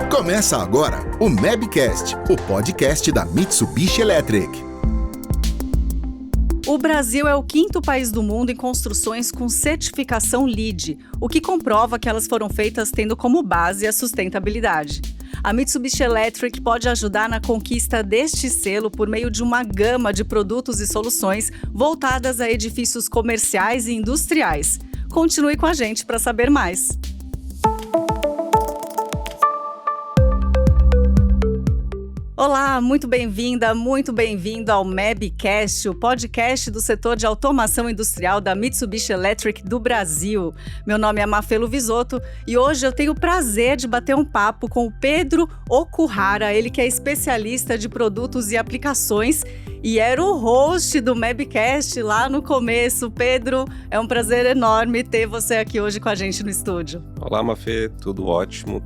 Começa agora o Mabcast, o podcast da Mitsubishi Electric. O Brasil é o 5º país do mundo em construções com certificação LEED, o que comprova que elas foram feitas tendo como base a sustentabilidade. A Mitsubishi Electric pode ajudar na conquista deste selo por meio de uma gama de produtos e soluções voltadas a edifícios comerciais e industriais. Continue com a gente para saber mais. Olá, muito bem-vinda, muito bem-vindo ao Mabcast, o podcast do setor de automação industrial da Mitsubishi Electric do Brasil. Meu nome é Mafelo Visoto e hoje eu tenho o prazer de bater um papo com o Pedro Okuhara, ele que é especialista de produtos e aplicações e era o host do Mabcast lá no começo. Pedro, é um prazer enorme ter você aqui hoje com a gente no estúdio. Olá, Mafê, tudo ótimo.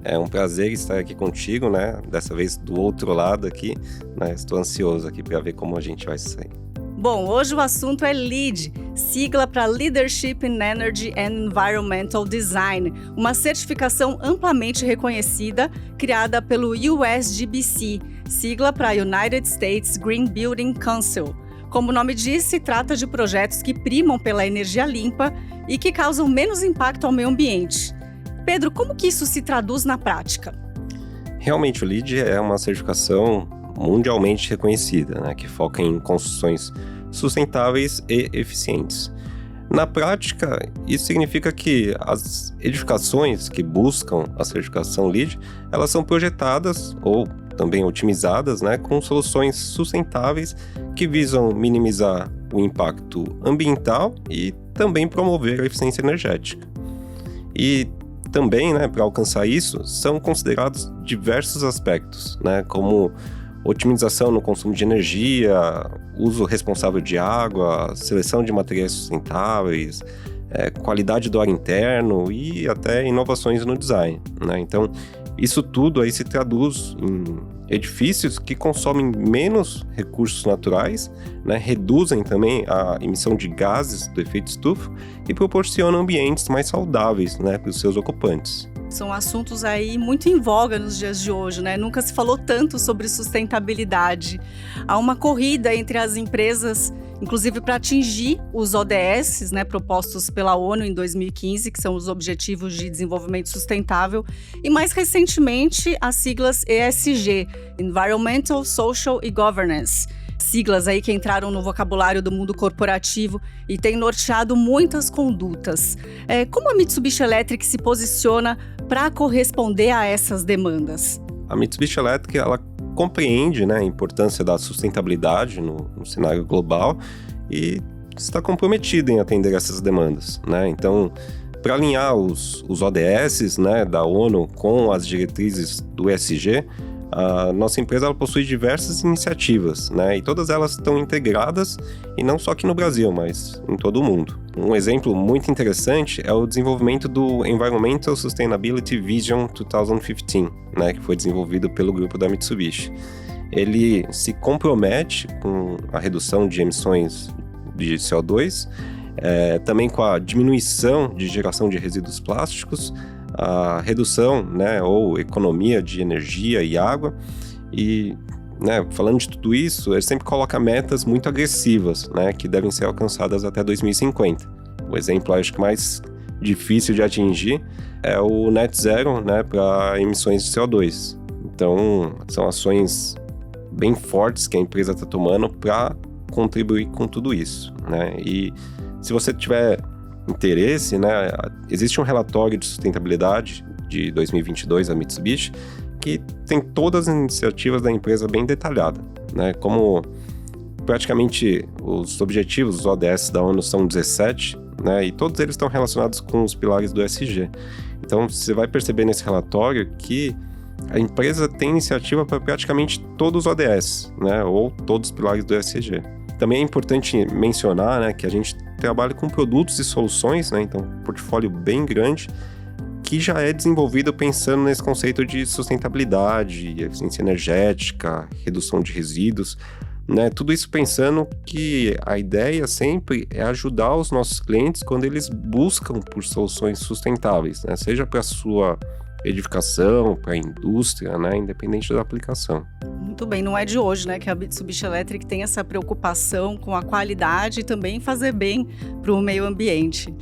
É um prazer estar aqui contigo, né? Dessa vez do outro lado aqui, né? Estou ansioso aqui para ver como a gente vai sair. Bom, hoje o assunto é LEED, sigla para Leadership in Energy and Environmental Design, uma certificação amplamente reconhecida, criada pelo USGBC, sigla para United States Green Building Council. Como o nome diz, se trata de projetos que primam pela energia limpa e que causam menos impacto ao meio ambiente. Pedro, como que isso se traduz na prática? Realmente, o LEED é uma certificação mundialmente reconhecida, né, que foca em construções sustentáveis e eficientes. Na prática, isso significa que as edificações que buscam a certificação LEED, elas são projetadas ou também otimizadas, né, com soluções sustentáveis que visam minimizar o impacto ambiental e também promover a eficiência energética. E também, né, para alcançar isso, são considerados diversos aspectos, né, como otimização no consumo de energia, uso responsável de água, seleção de materiais sustentáveis, qualidade do ar interno e até inovações no design, né? Então, isso tudo aí se traduz em edifícios que consomem menos recursos naturais, né, reduzem também a emissão de gases do efeito estufa e proporcionam ambientes mais saudáveis, né, para os seus ocupantes. São assuntos aí muito em voga nos dias de hoje, né? Nunca se falou tanto sobre sustentabilidade. Há uma corrida entre as empresas, inclusive para atingir os ODS, né, propostos pela ONU em 2015, que são os Objetivos de Desenvolvimento Sustentável, e mais recentemente as siglas ESG, Environmental, Social e Governance. Siglas aí que entraram no vocabulário do mundo corporativo e têm norteado muitas condutas. Como a Mitsubishi Electric se posiciona para corresponder a essas demandas? A Mitsubishi Electric, ela compreende, né, a importância da sustentabilidade no cenário global e está comprometida em atender essas demandas, né? Então, para alinhar os ODS, né, da ONU com as diretrizes do ESG, a nossa empresa ela possui diversas iniciativas, né? E todas elas estão integradas, e não só aqui no Brasil, mas em todo o mundo. Um exemplo muito interessante é o desenvolvimento do Environmental Sustainability Vision 2015, né? Que foi desenvolvido pelo grupo da Mitsubishi. Ele se compromete com a redução de emissões de CO2, também com a diminuição de geração de resíduos plásticos, a redução, né, ou economia de energia e água. E, né, falando de tudo isso, ele sempre coloca metas muito agressivas, né, que devem ser alcançadas até 2050. O exemplo, acho que mais difícil de atingir é o Net Zero, né, para emissões de CO2. Então, são ações bem fortes que a empresa está tomando para contribuir com tudo isso, né? E se você tiver interesse, né, existe um relatório de sustentabilidade de 2022 da Mitsubishi que tem todas as iniciativas da empresa bem detalhada, né, como praticamente os objetivos, os ODS da ONU são 17, né, e todos eles estão relacionados com os pilares do ESG. Então você vai perceber nesse relatório que a empresa tem iniciativa para praticamente todos os ODS, né, ou todos os pilares do ESG. Também é importante mencionar, né, que a gente trabalha com produtos e soluções, né, então um portfólio bem grande que já é desenvolvido pensando nesse conceito de sustentabilidade, eficiência energética, redução de resíduos, né, tudo isso pensando que a ideia sempre é ajudar os nossos clientes quando eles buscam por soluções sustentáveis, né, seja para a sua edificação, para indústria, né, independente da aplicação. Muito bem, não é de hoje, né, que a Mitsubishi Electric tem essa preocupação com a qualidade e também fazer bem para o meio ambiente.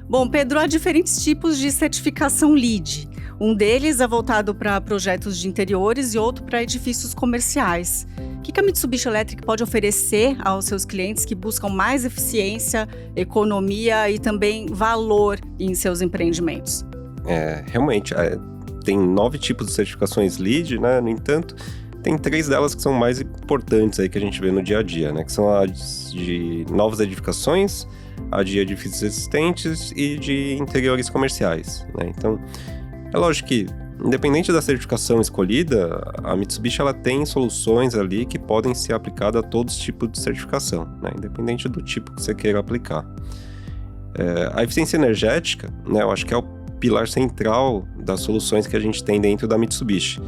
Bom, Pedro, há diferentes tipos de certificação LEED. Um deles é voltado para projetos de interiores e outro para edifícios comerciais. O que a Mitsubishi Electric pode oferecer aos seus clientes que buscam mais eficiência, economia e também valor em seus empreendimentos? Realmente, tem 9 tipos de certificações LEED, né? No entanto, tem 3 delas que são mais importantes aí que a gente vê no dia a dia, né? Que são as de novas edificações, a de edifícios existentes e de interiores comerciais, né? Então, é lógico que, independente da certificação escolhida, a Mitsubishi ela tem soluções ali que podem ser aplicadas a todos os tipos de certificação, né? Independente do tipo que você queira aplicar. A eficiência energética, né? Eu acho que é o pilar central das soluções que a gente tem dentro da Mitsubishi.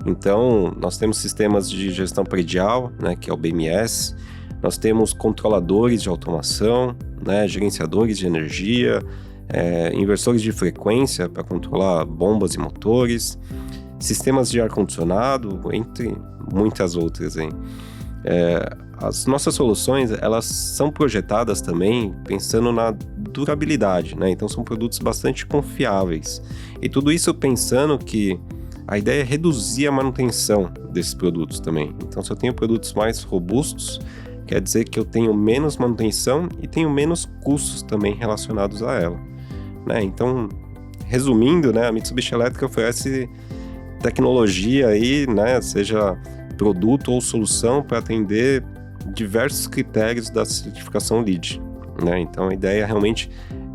Então, nós temos sistemas de gestão predial, né, que é o BMS, nós temos controladores de automação, né, gerenciadores de energia, inversores de frequência para controlar bombas e motores, sistemas de ar-condicionado, entre muitas outras. As nossas soluções, elas são projetadas também pensando na durabilidade, né? Então são produtos bastante confiáveis. E tudo isso pensando que a ideia é reduzir a manutenção desses produtos também. Então se eu tenho produtos mais robustos, quer dizer que eu tenho menos manutenção e tenho menos custos também relacionados a ela, né? Então, resumindo, né, a Mitsubishi Electric oferece tecnologia aí, né, seja produto ou solução para atender diversos critérios da certificação LEED, né? Então a ideia realmente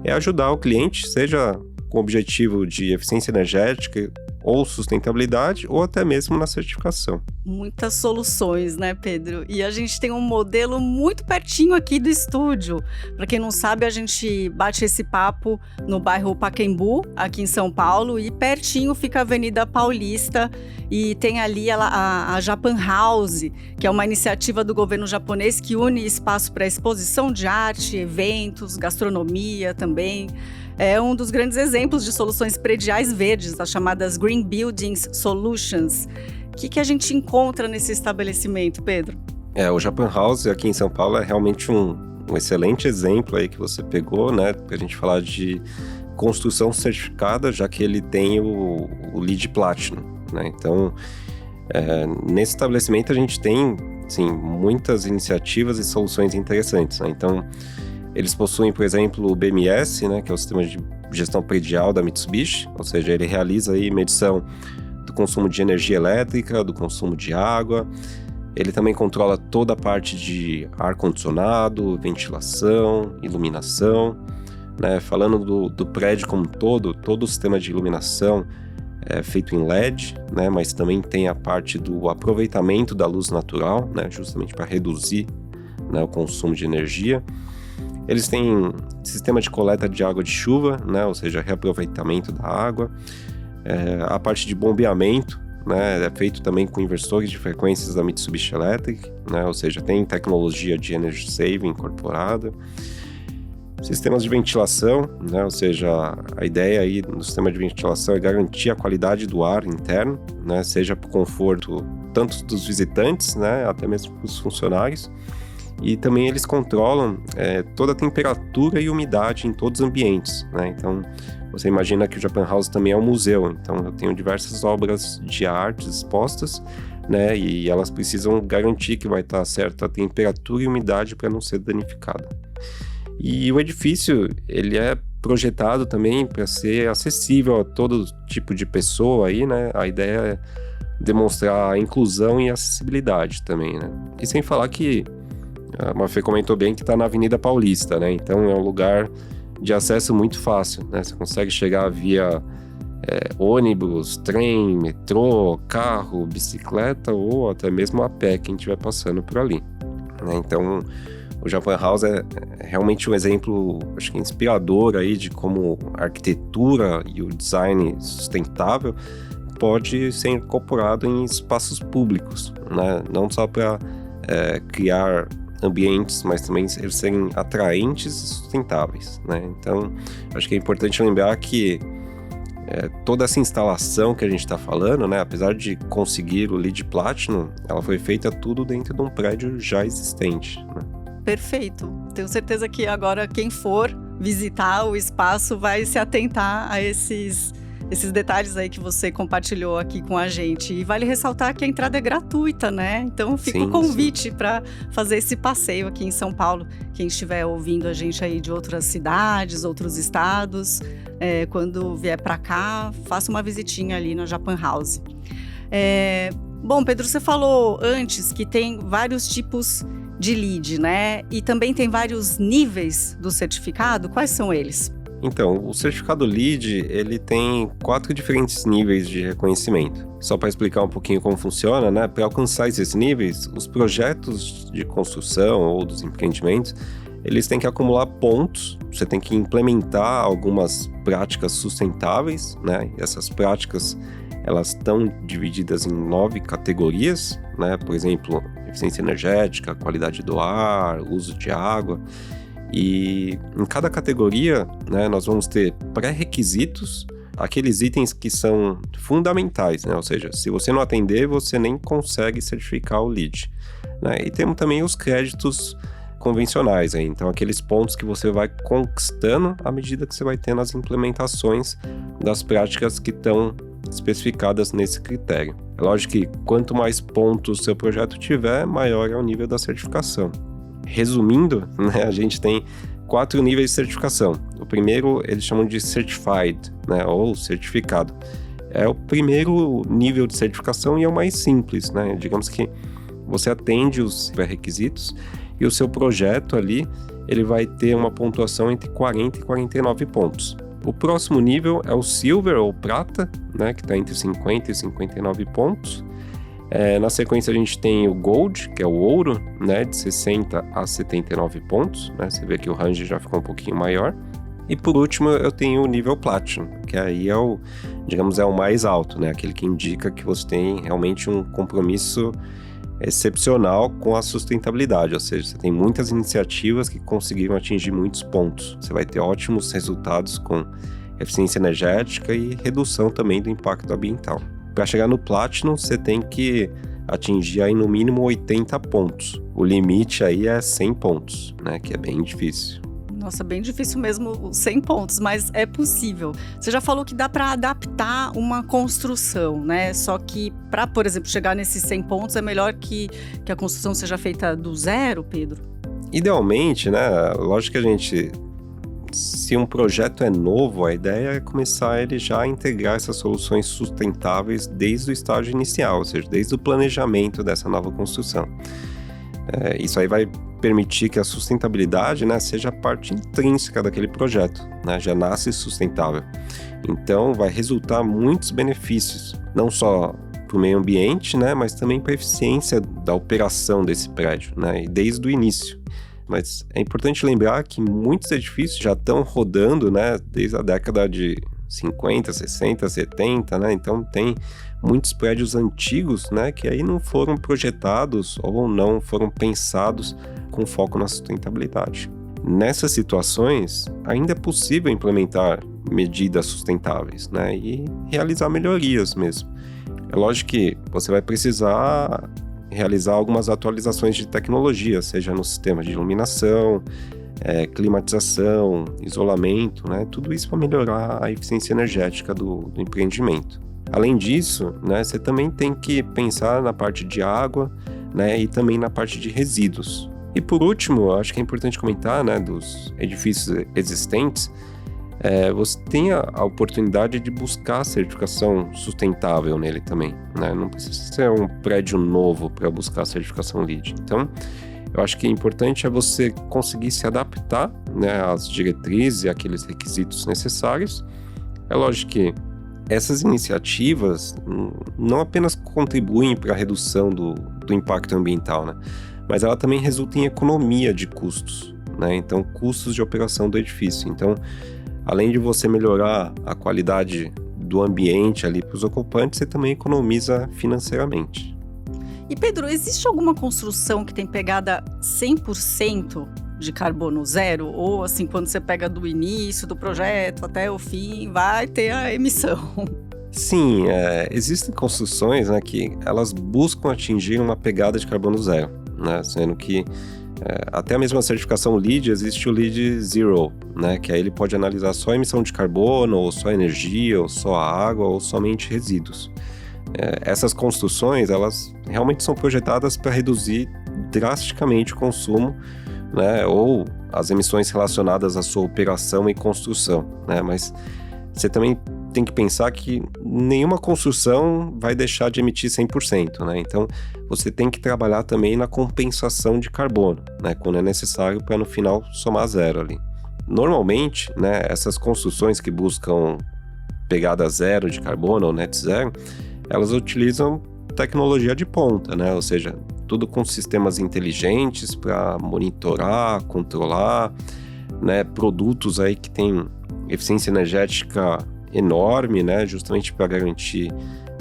é ajudar o cliente, seja com o objetivo de eficiência energética ou sustentabilidade, ou até mesmo na certificação. Muitas soluções, né, Pedro? E a gente tem um modelo muito pertinho aqui do estúdio. Para quem não sabe, a gente bate esse papo no bairro Pacaembu, aqui em São Paulo, e pertinho fica a Avenida Paulista, e tem ali a Japan House, que é uma iniciativa do governo japonês que une espaço para exposição de arte, eventos, gastronomia também. É um dos grandes exemplos de soluções prediais verdes, as chamadas Green Buildings Solutions. O que a gente encontra nesse estabelecimento, Pedro? O Japan House aqui em São Paulo é realmente um excelente exemplo aí que você pegou, né? Pra gente falar de construção certificada, já que ele tem o LEED Platinum, né? Então, nesse estabelecimento a gente tem, sim, muitas iniciativas e soluções interessantes, né? Então, eles possuem, por exemplo, o BMS, né, que é o sistema de gestão predial da Mitsubishi, ou seja, ele realiza aí medição do consumo de energia elétrica, do consumo de água. Ele também controla toda a parte de ar-condicionado, ventilação, iluminação, né? Falando do prédio como um todo o sistema de iluminação é feito em LED, né? Mas também tem a parte do aproveitamento da luz natural, né? Justamente para reduzir, né, o consumo de energia. Eles têm sistema de coleta de água de chuva, né? Ou seja, reaproveitamento da água. A parte de bombeamento, né, é feito também com inversores de frequências da Mitsubishi Electric, né? Ou seja, tem tecnologia de energy saving incorporada. Sistemas de ventilação, né? Ou seja, a ideia aí no sistema de ventilação é garantir a qualidade do ar interno, né? Seja para o conforto tanto dos visitantes, né, até mesmo para os funcionários. E também eles controlam toda a temperatura e umidade em todos os ambientes, né? Então, você imagina que o Japan House também é um museu, então eu tenho diversas obras de arte expostas, né? E elas precisam garantir que vai estar certa a temperatura e umidade para não ser danificada. E o edifício, ele é projetado também para ser acessível a todo tipo de pessoa aí, né? A ideia é demonstrar a inclusão e acessibilidade também, né? E sem falar que a Mafê comentou bem que está na Avenida Paulista, né? Então é um lugar de acesso muito fácil, né? Você consegue chegar via ônibus, trem, metrô, carro, bicicleta ou até mesmo a pé, quem estiver passando por ali, né? Então o Japan House é realmente um exemplo, acho que inspirador aí de como a arquitetura e o design sustentável pode ser incorporado em espaços públicos, né? Não só para criar ambientes, mas também eles serem atraentes e sustentáveis, né? Então, acho que é importante lembrar que Toda essa instalação que a gente está falando, né, apesar de conseguir o LEED Platinum, ela foi feita tudo dentro de um prédio já existente, né? Perfeito. Tenho certeza que agora quem for visitar o espaço vai se atentar a esses detalhes aí que você compartilhou aqui com a gente. E vale ressaltar que a entrada é gratuita, né? Então fica o convite para fazer esse passeio aqui em São Paulo. Quem estiver ouvindo a gente aí de outras cidades, outros estados, quando vier para cá, faça uma visitinha ali na Japan House. Bom, Pedro, você falou antes que tem vários tipos de LEED, né? E também tem vários níveis do certificado. Quais são eles? Então, o certificado LEED, ele tem 4 diferentes níveis de reconhecimento. Só para explicar um pouquinho como funciona, né? Para alcançar esses níveis, os projetos de construção ou dos empreendimentos, eles têm que acumular pontos, você tem que implementar algumas práticas sustentáveis, né? E essas práticas, elas estão divididas em 9 categorias, né? Por exemplo, eficiência energética, qualidade do ar, uso de água. E em cada categoria, né, nós vamos ter pré-requisitos, aqueles itens que são fundamentais, né? Ou seja, se você não atender, você nem consegue certificar o LEED, né? E temos também os créditos convencionais, aí. Então aqueles pontos que você vai conquistando à medida que você vai tendo as implementações das práticas que estão especificadas nesse critério. É lógico que quanto mais pontos o seu projeto tiver, maior é o nível da certificação. Resumindo, né, a gente tem 4 níveis de certificação. O primeiro eles chamam de Certified, né, ou certificado. É o primeiro nível de certificação e é o mais simples, né? Digamos que você atende os pré-requisitos e o seu projeto ali, ele vai ter uma pontuação entre 40 e 49 pontos. O próximo nível é o Silver ou Prata, né, que está entre 50 e 59 pontos. Na sequência a gente tem o Gold, que é o ouro, né, de 60 a 79 pontos, né, você vê que o range já ficou um pouquinho maior. E por último eu tenho o nível Platinum, que aí é o mais alto, né, aquele que indica que você tem realmente um compromisso excepcional com a sustentabilidade, ou seja, você tem muitas iniciativas que conseguiram atingir muitos pontos. Você vai ter ótimos resultados com eficiência energética e redução também do impacto ambiental. Para chegar no Platinum, você tem que atingir aí no mínimo 80 pontos. O limite aí é 100 pontos, né? Que é bem difícil. Nossa, bem difícil mesmo 100 pontos, mas é possível. Você já falou que dá para adaptar uma construção, né? Só que para, por exemplo, chegar nesses 100 pontos, é melhor que a construção seja feita do zero, Pedro? Idealmente, né? Lógico que se um projeto é novo, a ideia é começar ele já a integrar essas soluções sustentáveis desde o estágio inicial, ou seja, desde o planejamento dessa nova construção. Isso aí vai permitir que a sustentabilidade, né, seja parte intrínseca daquele projeto, né, já nasce sustentável. Então vai resultar muitos benefícios, não só para o meio ambiente, né, mas também para a eficiência da operação desse prédio, né, e desde o início. Mas é importante lembrar que muitos edifícios já estão rodando, né, desde a década de 50, 60, 70, né? Então tem muitos prédios antigos, né, que aí não foram projetados ou não foram pensados com foco na sustentabilidade. Nessas situações, ainda é possível implementar medidas sustentáveis, né, e realizar melhorias mesmo. É lógico que você vai precisar realizar algumas atualizações de tecnologia, seja no sistema de iluminação, climatização, isolamento, né? Tudo isso para melhorar a eficiência energética do empreendimento. Além disso, né, você também tem que pensar na parte de água, né, e também na parte de resíduos. E por último, acho que é importante comentar, né, dos edifícios existentes, você tem a oportunidade de buscar a certificação sustentável nele também, né? Não precisa ser um prédio novo para buscar a certificação LEED. Então, eu acho que o importante é você conseguir se adaptar, né, às diretrizes e àqueles requisitos necessários. É lógico que essas iniciativas não apenas contribuem para a redução do impacto ambiental, né, mas ela também resulta em economia de custos, né? Então, custos de operação do edifício. Então, além de você melhorar a qualidade do ambiente ali para os ocupantes, você também economiza financeiramente. E Pedro, existe alguma construção que tem pegada 100% de carbono zero? Ou assim, quando você pega do início do projeto até o fim, vai ter a emissão? Sim, existem construções, né, que elas buscam atingir uma pegada de carbono zero, né, sendo que até a mesma certificação LEED, existe o LEED Zero, né, que aí ele pode analisar só a emissão de carbono, ou só energia, ou só a água, ou somente resíduos. Essas construções, elas realmente são projetadas para reduzir drasticamente o consumo, né, ou as emissões relacionadas à sua operação e construção, né, mas você também tem que pensar que nenhuma construção vai deixar de emitir 100%, né? Então, você tem que trabalhar também na compensação de carbono, né? Quando é necessário para no final somar zero ali. Normalmente, né, essas construções que buscam pegada zero de carbono ou net zero, elas utilizam tecnologia de ponta, né? Ou seja, tudo com sistemas inteligentes para monitorar, controlar, né? Produtos aí que têm eficiência energética enorme, né, justamente para garantir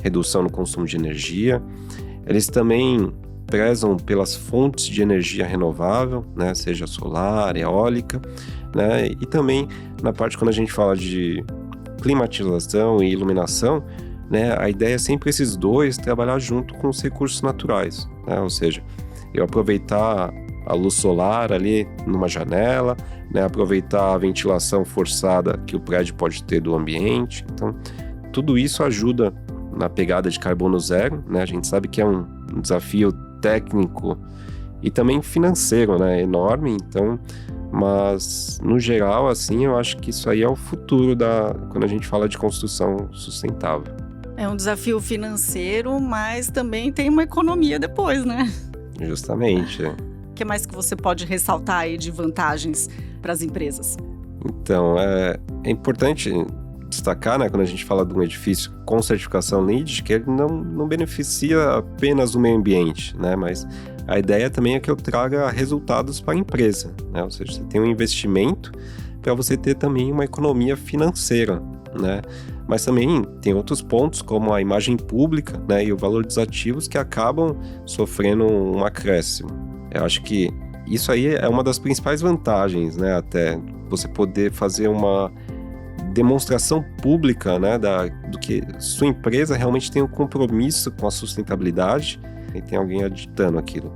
redução no consumo de energia. Eles também prezam pelas fontes de energia renovável, né, seja solar, eólica, né, e também na parte quando a gente fala de climatização e iluminação, né, a ideia é sempre esses dois trabalhar junto com os recursos naturais, né, ou seja, eu aproveitar a luz solar ali numa janela, né, aproveitar a ventilação forçada que o prédio pode ter do ambiente. Então, tudo isso ajuda na pegada de carbono zero, né? A gente sabe que é um desafio técnico e também financeiro, né, enorme. Então, mas no geral, assim, eu acho que isso aí é o futuro quando a gente fala de construção sustentável. É um desafio financeiro, mas também tem uma economia depois, né? Justamente. O que mais que você pode ressaltar aí de vantagens para as empresas? Então, é importante destacar, né, quando a gente fala de um edifício com certificação LEED, que ele não beneficia apenas o meio ambiente, né, mas a ideia também é que eu traga resultados para a empresa, né, ou seja, você tem um investimento para você ter também uma economia financeira, né, mas também tem outros pontos, como a imagem pública, né, e o valor dos ativos que acabam sofrendo um acréscimo. Eu acho que isso aí é uma das principais vantagens, né? Até você poder fazer uma demonstração pública, né? Do que sua empresa realmente tem um compromisso com a sustentabilidade e tem alguém aditando aquilo.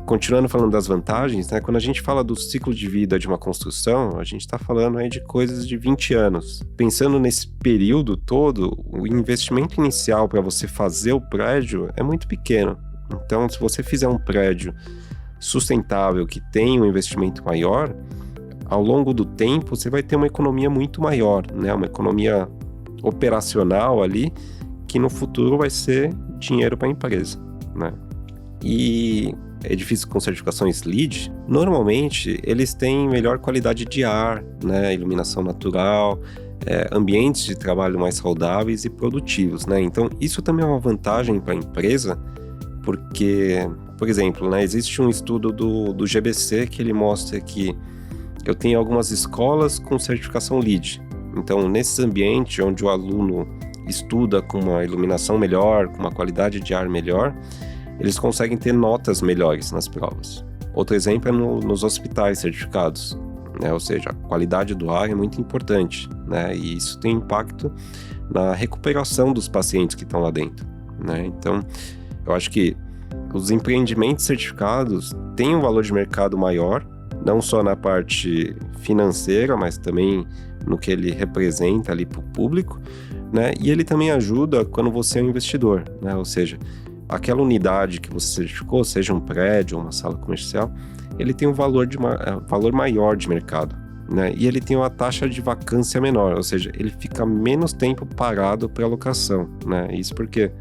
Continuando falando das vantagens, né? Quando a gente fala do ciclo de vida de uma construção, a gente está falando aí de coisas de 20 anos. Pensando nesse período todo, o investimento inicial para você fazer o prédio é muito pequeno. Então, se você fizer um prédio sustentável, que tem um investimento maior, ao longo do tempo você vai ter uma economia muito maior, né? Uma economia operacional ali, que no futuro vai ser dinheiro para a empresa, né? E edifícios com certificações LEED, normalmente eles têm melhor qualidade de ar, né? Iluminação natural, ambientes de trabalho mais saudáveis e produtivos, né? Então isso também é uma vantagem para a empresa, porque, por exemplo, né, existe um estudo do GBC que ele mostra que eu tenho algumas escolas com certificação LEED. Então, nesses ambientes onde o aluno estuda com uma iluminação melhor, com uma qualidade de ar melhor, eles conseguem ter notas melhores nas provas. Outro exemplo é nos hospitais certificados, né, ou seja, a qualidade do ar é muito importante, né, e isso tem impacto na recuperação dos pacientes que estão lá dentro, né. Então, eu acho que os empreendimentos certificados têm um valor de mercado maior, não só na parte financeira, mas também no que ele representa ali para o público, né? E ele também ajuda quando você é um investidor, né? Ou seja, aquela unidade que você certificou, seja um prédio ou uma sala comercial, ele tem um valor maior de mercado, né? E ele tem uma taxa de vacância menor, ou seja, ele fica menos tempo parado para locação, né? Isso porque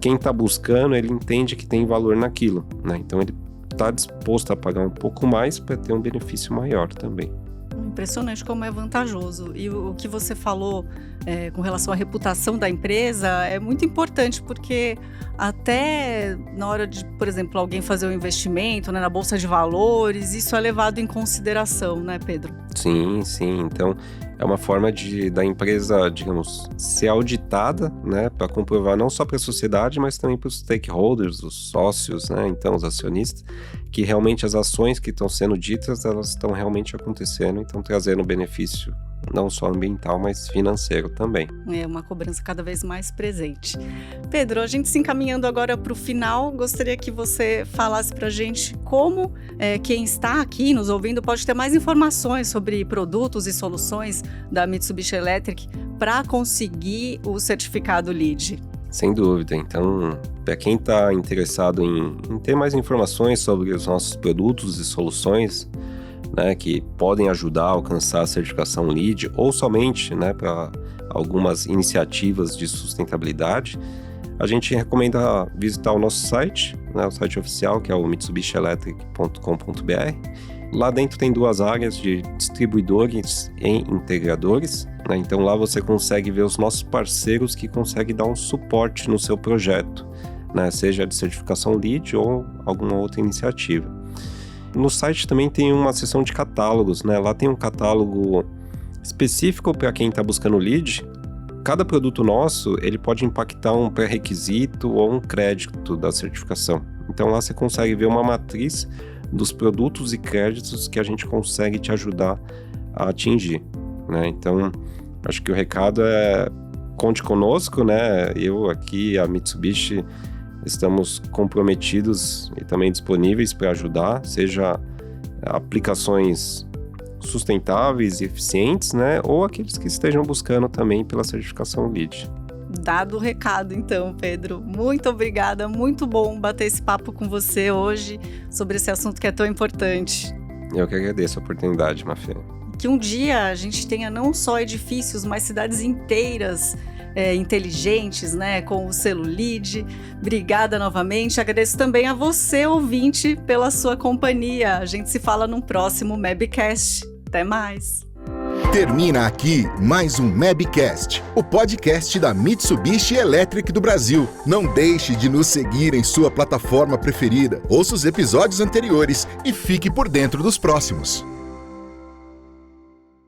quem está buscando, ele entende que tem valor naquilo, né? Então ele está disposto a pagar um pouco mais para ter um benefício maior também. Impressionante como é vantajoso. E o que você falou com relação à reputação da empresa é muito importante, porque até na hora de, por exemplo, alguém fazer um investimento, né, na Bolsa de Valores, isso é levado em consideração, né, Pedro? Sim, sim. Então, é uma forma da empresa, digamos, ser auditada, né, para comprovar não só para a sociedade, mas também para os stakeholders, os sócios, né, então os acionistas, que realmente as ações que estão sendo ditas, elas estão realmente acontecendo e estão trazendo benefício não só ambiental, mas financeiro também. É uma cobrança cada vez mais presente. Pedro, a gente se encaminhando agora para o final, gostaria que você falasse para a gente como quem está aqui nos ouvindo pode ter mais informações sobre produtos e soluções da Mitsubishi Electric para conseguir o certificado LEED. Sem dúvida. Então, para quem está interessado em ter mais informações sobre os nossos produtos e soluções, né, que podem ajudar a alcançar a certificação LEED ou somente, né, para algumas iniciativas de sustentabilidade, a gente recomenda visitar o nosso site, né, o site oficial, que é o mitsubishielectric.com.br. Lá dentro tem 2 áreas de distribuidores e integradores, né? Então lá você consegue ver os nossos parceiros que conseguem dar um suporte no seu projeto, né, seja de certificação LEED ou alguma outra iniciativa. No site também tem uma seção de catálogos, né? Lá tem um catálogo específico para quem está buscando LEED. Cada produto nosso, ele pode impactar um pré-requisito ou um crédito da certificação. Então lá você consegue ver uma matriz dos produtos e créditos que a gente consegue te ajudar a atingir, né? Então, acho que o recado é: conte conosco, né? Eu aqui, a Mitsubishi, estamos comprometidos e também disponíveis para ajudar, seja aplicações sustentáveis e eficientes, né? Ou aqueles que estejam buscando também pela certificação LEED. Dado o recado, então, Pedro. Muito obrigada, muito bom bater esse papo com você hoje sobre esse assunto que é tão importante. Eu que agradeço a oportunidade, Mafê. Que um dia a gente tenha não só edifícios, mas cidades inteiras inteligentes, né, com o selo LEED. Obrigada novamente. Agradeço também a você, ouvinte, pela sua companhia. A gente se fala num próximo Mabcast. Até mais. Termina aqui mais um Mabcast, o podcast da Mitsubishi Electric do Brasil. Não deixe de nos seguir em sua plataforma preferida. Ouça os episódios anteriores e fique por dentro dos próximos.